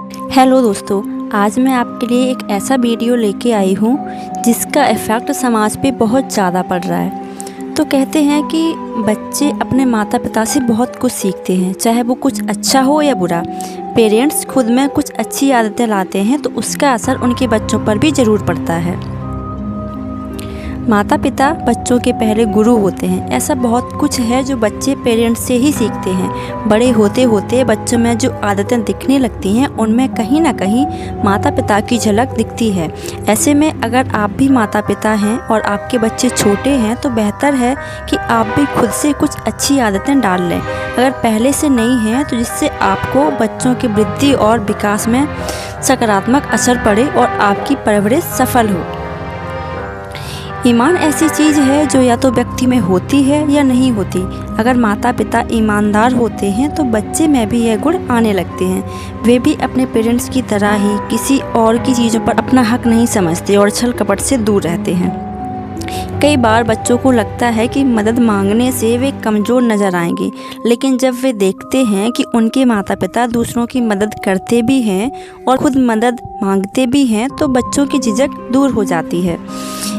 Hello दोस्तों, आज मैं आपके लिए एक ऐसा वीडियो लेके आई हूँ जिसका इफ़ेक्ट समाज पे बहुत ज़्यादा पड़ रहा है। तो कहते हैं कि बच्चे अपने माता पिता से बहुत कुछ सीखते हैं, चाहे वो कुछ अच्छा हो या बुरा। पेरेंट्स खुद में कुछ अच्छी आदतें लाते हैं तो उसका असर उनके बच्चों पर भी ज़रूर पड़ता है। माता पिता बच्चों के पहले गुरु होते हैं। ऐसा बहुत कुछ है जो बच्चे पेरेंट्स से ही सीखते हैं। बड़े होते होते बच्चों में जो आदतें दिखने लगती हैं उनमें कहीं ना कहीं माता पिता की झलक दिखती है। ऐसे में अगर आप भी माता पिता हैं और आपके बच्चे छोटे हैं तो बेहतर है कि आप भी खुद से कुछ अच्छी आदतें डाल लें, अगर पहले से नहीं हैं तो, जिससे आपको बच्चों की वृद्धि और विकास में सकारात्मक असर पड़े और आपकी परवरिश सफल हो। ईमान ऐसी चीज़ है जो या तो व्यक्ति में होती है या नहीं होती। अगर माता पिता ईमानदार होते हैं तो बच्चे में भी यह गुण आने लगते हैं। वे भी अपने पेरेंट्स की तरह ही किसी और की चीज़ों पर अपना हक नहीं समझते और छल कपट से दूर रहते हैं। कई बार बच्चों को लगता है कि मदद मांगने से वे कमज़ोर नज़र आएंगे, लेकिन जब वे देखते हैं कि उनके माता पिता दूसरों की मदद करते भी हैं और खुद मदद मांगते भी हैं तो बच्चों की झिझक दूर हो जाती है।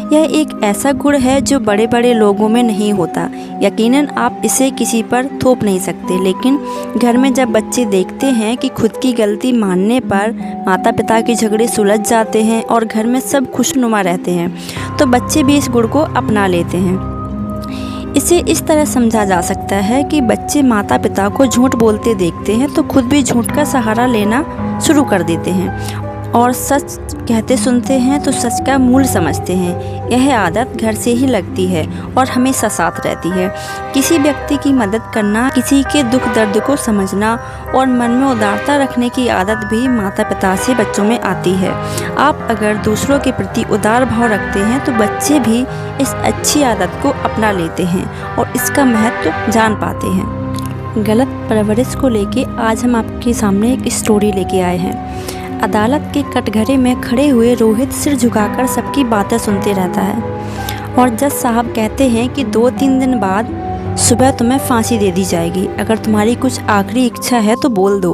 यह एक ऐसा गुण है जो बड़े बड़े लोगों में नहीं होता। यकीनन आप इसे किसी पर थोप नहीं सकते, लेकिन घर में जब बच्चे देखते हैं कि खुद की गलती मानने पर माता पिता के झगड़े सुलझ जाते हैं और घर में सब खुशनुमा रहते हैं तो बच्चे भी इस गुण को अपना लेते हैं। इसे इस तरह समझा जा सकता है कि बच्चे माता पिता को झूठ बोलते देखते हैं तो खुद भी झूठ का सहारा लेना शुरू कर देते हैं और सच कहते सुनते हैं तो सच का मूल समझते हैं। यह आदत घर से ही लगती है और हमेशा साथ रहती है। किसी व्यक्ति की मदद करना, किसी के दुख दर्द को समझना और मन में उदारता रखने की आदत भी माता पिता से बच्चों में आती है। आप अगर दूसरों के प्रति उदार भाव रखते हैं तो बच्चे भी इस अच्छी आदत को अपना लेते हैं और इसका महत्व जान पाते हैं। गलत परवरिश को लेके आज हम आपके सामने एक स्टोरी लेके आए हैं। अदालत के कटघरे में खड़े हुए रोहित सिर झुकाकर सबकी बातें सुनते रहता है और जज साहब कहते हैं कि 2-3 दिन बाद सुबह तुम्हें फांसी दे दी जाएगी। अगर तुम्हारी कुछ आखिरी इच्छा है तो बोल दो।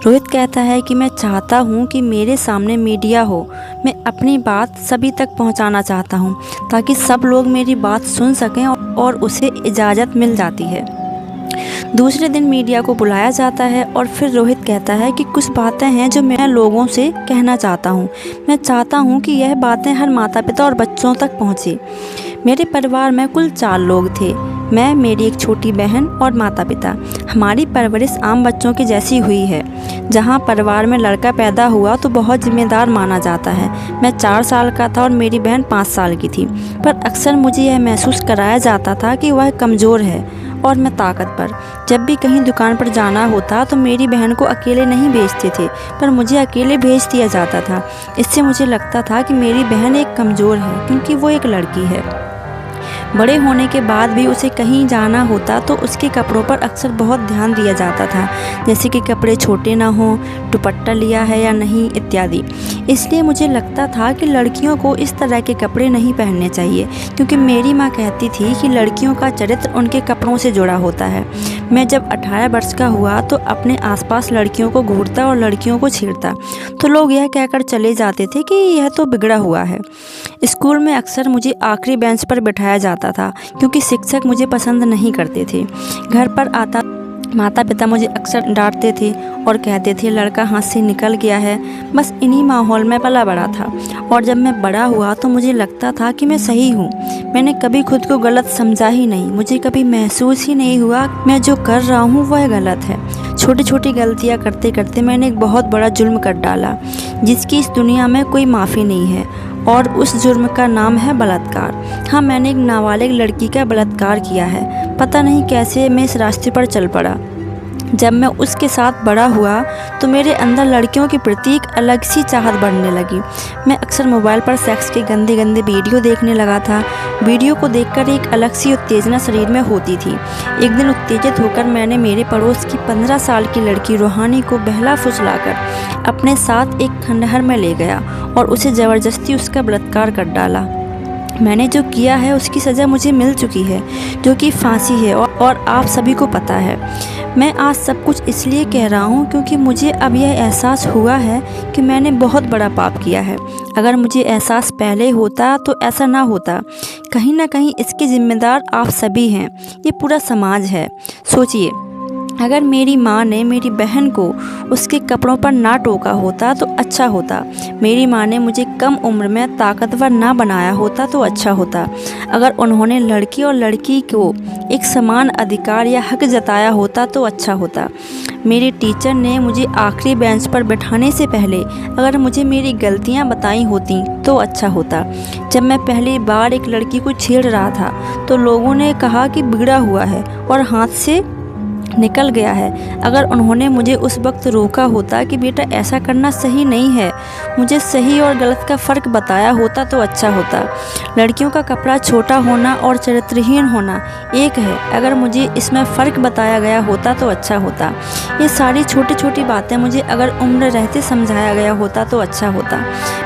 रोहित कहता है कि मैं चाहता हूँ कि मेरे सामने मीडिया हो। मैं अपनी बात सभी तक पहुँचाना चाहता हूँ ताकि सब लोग मेरी बात सुन सकें और उसे इजाज़त मिल जाती है। दूसरे दिन मीडिया को बुलाया जाता है और फिर रोहित कहता है कि कुछ बातें हैं जो मैं लोगों से कहना चाहता हूँ। मैं चाहता हूँ कि यह बातें हर माता पिता और बच्चों तक पहुँचे। मेरे परिवार में कुल 4 लोग थे, मैं, मेरी एक छोटी बहन और माता पिता। हमारी परवरिश आम बच्चों की जैसी हुई है। जहाँ परिवार में लड़का पैदा हुआ तो बहुत जिम्मेदार माना जाता है। मैं 4 साल का था और मेरी बहन 5 साल की थी, पर अक्सर मुझे यह महसूस कराया जाता था कि वह कमज़ोर है और मैं ताकतवर। जब भी कहीं दुकान पर जाना होता तो मेरी बहन को अकेले नहीं भेजते थे, पर मुझे अकेले भेज दिया जाता था। इससे मुझे लगता था कि मेरी बहन एक कमज़ोर है क्योंकि वो एक लड़की है। बड़े होने के बाद भी उसे कहीं जाना होता तो उसके कपड़ों पर अक्सर बहुत ध्यान दिया जाता था, जैसे कि कपड़े छोटे ना हों, दुपट्टा लिया है या नहीं इत्यादि। इसलिए मुझे लगता था कि लड़कियों को इस तरह के कपड़े नहीं पहनने चाहिए, क्योंकि मेरी माँ कहती थी कि लड़कियों का चरित्र उनके कपड़ों से जुड़ा होता है। मैं जब 18 वर्ष का हुआ तो अपने आसपास लड़कियों को घूरता और लड़कियों को छेड़ता तो लोग यह कहकर चले जाते थे कि यह तो बिगड़ा हुआ है। स्कूल में अक्सर मुझे आखिरी बेंच पर बिठाया जाता था क्योंकि शिक्षक मुझे पसंद नहीं करते थे। घर पर आता माता पिता मुझे अक्सर डांटते थे और कहते थे लड़का हाथ से निकल गया है। बस इन्हीं माहौल में पला बड़ा था और जब मैं बड़ा हुआ तो मुझे लगता था कि मैं सही हूँ। मैंने कभी खुद को गलत समझा ही नहीं। मुझे कभी महसूस ही नहीं हुआ मैं जो कर रहा हूँ वह गलत है। छोटी छोटी गलतियाँ करते करते मैंने एक बहुत बड़ा जुर्म कर डाला जिसकी इस दुनिया में कोई माफ़ी नहीं है, और उस जुर्म का नाम है बलात्कार। हाँ, मैंने एक नाबालिग लड़की का बलात्कार किया है। पता नहीं कैसे मैं इस रास्ते पर चल पड़ा। जब मैं उसके साथ बड़ा हुआ तो मेरे अंदर लड़कियों के प्रति एक अलग सी चाहत बढ़ने लगी। मैं अक्सर मोबाइल पर सेक्स के गंदे गंदे वीडियो देखने लगा था। वीडियो को देखकर एक अलग सी उत्तेजना शरीर में होती थी। एक दिन उत्तेजित होकर मैंने मेरे पड़ोस की 15 साल की लड़की रूहानी को बहला फुसलाकर अपने साथ एक खंडहर में ले गया और उसे ज़बरदस्ती उसका बलात्कार कर डाला। मैंने जो किया है उसकी सज़ा मुझे मिल चुकी है, जो कि फांसी है, और आप सभी को पता है। मैं आज सब कुछ इसलिए कह रहा हूँ क्योंकि मुझे अब यह एहसास हुआ है कि मैंने बहुत बड़ा पाप किया है। अगर मुझे एहसास पहले होता तो ऐसा ना होता। कहीं ना कहीं इसके जिम्मेदार आप सभी हैं, ये पूरा समाज है। सोचिए, अगर मेरी माँ ने मेरी बहन को उसके कपड़ों पर ना टोका होता तो अच्छा होता। मेरी माँ ने मुझे कम उम्र में ताकतवर ना बनाया होता तो अच्छा होता। अगर उन्होंने लड़की और लड़की को एक समान अधिकार या हक जताया होता तो अच्छा होता। मेरे टीचर ने मुझे आखिरी बेंच पर बैठाने से पहले अगर मुझे मेरी गलतियाँ बताई होती तो अच्छा होता। जब मैं पहली बार एक लड़की को छेड़ रहा था तो लोगों ने कहा कि बिगड़ा हुआ है और हाथ से निकल गया है। अगर उन्होंने मुझे उस वक्त रोका होता कि बेटा ऐसा करना सही नहीं है, मुझे सही और गलत का फ़र्क बताया होता तो अच्छा होता। लड़कियों का कपड़ा छोटा होना और चरित्रहीन होना एक है, अगर मुझे इसमें फ़र्क बताया गया होता तो अच्छा होता। ये सारी छोटी छोटी बातें मुझे अगर उम्र रहते समझाया गया होता तो अच्छा होता।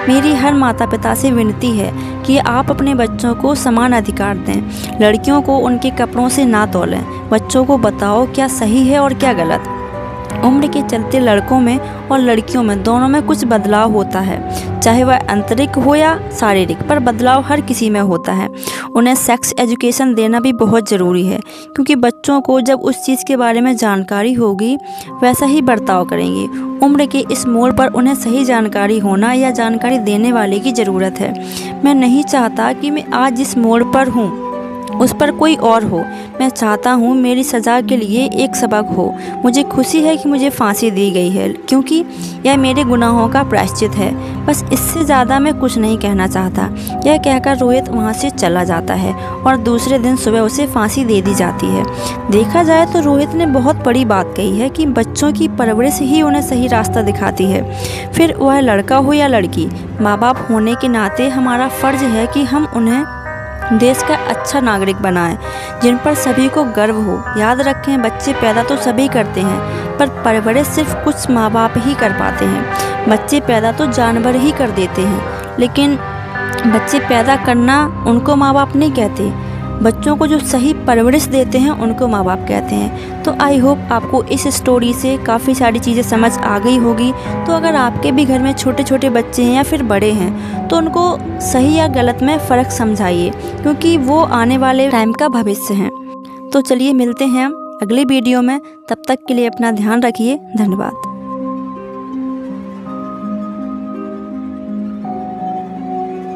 मेरी हर माता पिता से विनती है कि आप अपने बच्चों को समान अधिकार दें। लड़कियों को उनके कपड़ों से ना तौलें। बच्चों को बताओ क्या सही है और क्या गलत। उम्र के चलते लड़कों में और लड़कियों में दोनों में कुछ बदलाव होता है, चाहे वह आंतरिक हो या शारीरिक, पर बदलाव हर किसी में होता है। उन्हें सेक्स एजुकेशन देना भी बहुत ज़रूरी है, क्योंकि बच्चों को जब उस चीज़ के बारे में जानकारी होगी वैसा ही बर्ताव करेंगे। उम्र के इस मोड़ पर उन्हें सही जानकारी होना या जानकारी देने वाले की ज़रूरत है। मैं नहीं चाहता कि मैं आज जिस मोड़ पर हूँ उस पर कोई और हो। मैं चाहता हूँ मेरी सज़ा के लिए एक सबक हो। मुझे खुशी है कि मुझे फांसी दी गई है, क्योंकि यह मेरे गुनाहों का प्रायश्चित है। बस इससे ज़्यादा मैं कुछ नहीं कहना चाहता। यह कहकर रोहित वहाँ से चला जाता है और दूसरे दिन सुबह उसे फांसी दे दी जाती है। देखा जाए तो रोहित ने बहुत बड़ी बात कही है कि बच्चों की परवरिश ही उन्हें सही रास्ता दिखाती है। फिर वह लड़का हो या लड़की, माँ बाप होने के नाते हमारा फ़र्ज़ है कि हम उन्हें देश का अच्छा नागरिक बनाएं, जिन पर सभी को गर्व हो। याद रखें, बच्चे पैदा तो सभी करते हैं, पर परवरिश सिर्फ कुछ माँ बाप ही कर पाते हैं। बच्चे पैदा तो जानवर ही कर देते हैं, लेकिन बच्चे पैदा करना उनको माँ बाप नहीं कहते। बच्चों को जो सही परवरिश देते हैं उनको माँ बाप कहते हैं। तो आई होप आपको इस स्टोरी से काफ़ी सारी चीज़ें समझ आ गई होगी। तो अगर आपके भी घर में छोटे छोटे बच्चे हैं या फिर बड़े हैं तो उनको सही या गलत में फ़र्क समझाइए, क्योंकि वो आने वाले टाइम का भविष्य हैं। तो चलिए मिलते हैं अगले वीडियो में, तब तक के लिए अपना ध्यान रखिए। धन्यवाद।